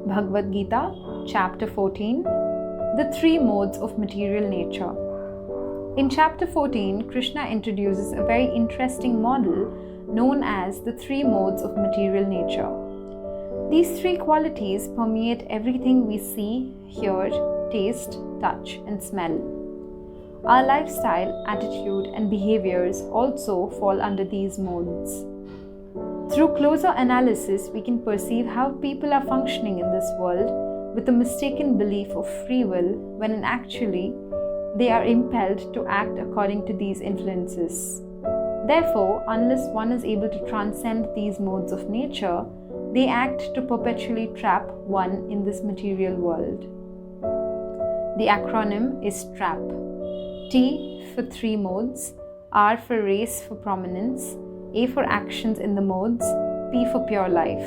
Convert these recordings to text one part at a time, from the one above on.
Bhagavad Gita, Chapter 14, The Three Modes of Material Nature. In Chapter 14, Krishna introduces a very interesting model known as the three modes of material nature. These three qualities permeate everything we see, hear, taste, touch, and smell. Our lifestyle, attitude, and behaviors also fall under these modes. Through closer analysis, we can perceive how people are functioning in this world with a mistaken belief of free will, when actually they are impelled to act according to these influences. Therefore, unless one is able to transcend these modes of nature, they act to perpetually trap one in this material world. The acronym is TRAP. T for three modes, R for race for prominence, A for actions in the modes, P for pure life.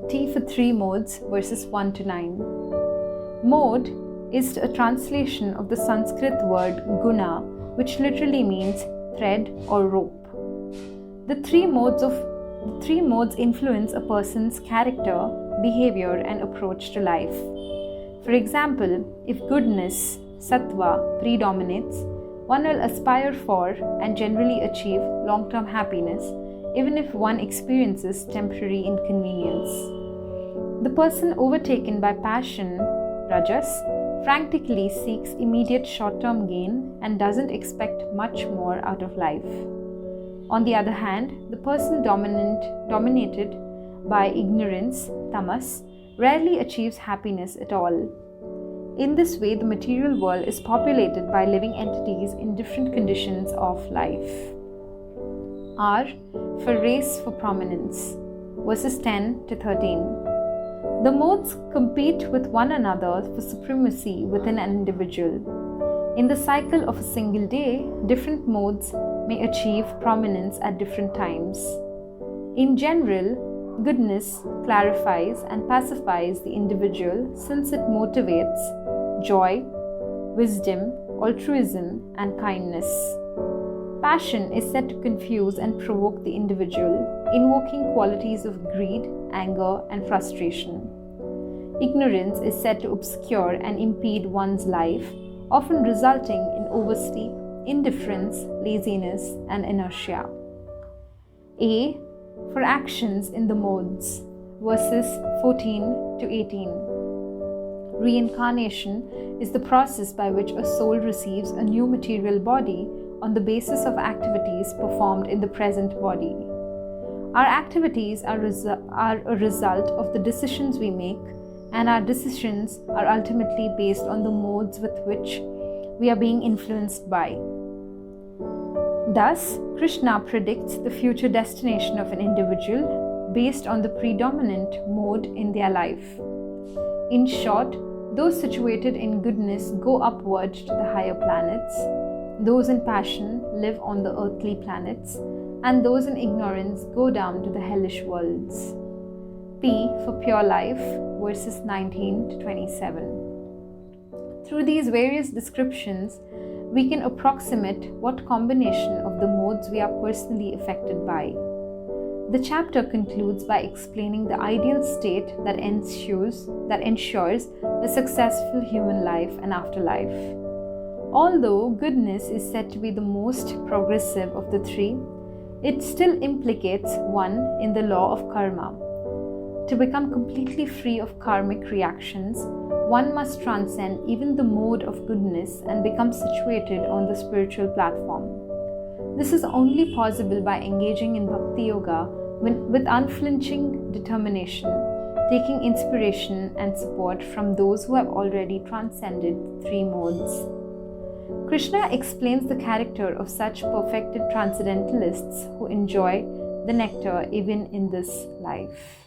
T for three modes, verses 1 to 9. Mode is a translation of the Sanskrit word guna, which literally means thread or rope. The three modes influence a person's character, behavior, and approach to life. For example, if goodness, sattva, predominates, one will aspire for and generally achieve long-term happiness, even if one experiences temporary inconvenience. The person overtaken by passion, rajas, frantically seeks immediate short-term gain and doesn't expect much more out of life. On the other hand, the person dominated by ignorance, tamas, rarely achieves happiness at all. In this way, the material world is populated by living entities in different conditions of life. R for race for prominence, verses 10 to 13. The modes compete with one another for supremacy within an individual. In the cycle of a single day, different modes may achieve prominence at different times. In general, goodness clarifies and pacifies the individual since it motivates joy, wisdom, altruism, and kindness. Passion is said to confuse and provoke the individual, invoking qualities of greed, anger, and frustration. Ignorance is said to obscure and impede one's life, often resulting in oversleep, indifference, laziness, and inertia. A for actions in the modes, verses 14 to 18. Reincarnation is the process by which a soul receives a new material body on the basis of activities performed in the present body. Our activities are a result of the decisions we make, and our decisions are ultimately based on the modes with which we are being influenced by. Thus, Krishna predicts the future destination of an individual based on the predominant mode in their life. In short, those situated in goodness go upward to the higher planets, those in passion live on the earthly planets, and those in ignorance go down to the hellish worlds. P for pure life, verses 19 to 27. Through these various descriptions, we can approximate what combination of the modes we are personally affected by. The chapter concludes by explaining the ideal state that ensures a successful human life and afterlife. Although goodness is said to be the most progressive of the three, it still implicates one in the law of karma. To become completely free of karmic reactions, one must transcend even the mode of goodness and become situated on the spiritual platform. This is only possible by engaging in bhakti yoga with unflinching determination, taking inspiration and support from those who have already transcended three modes. Krishna explains the character of such perfected transcendentalists who enjoy the nectar even in this life.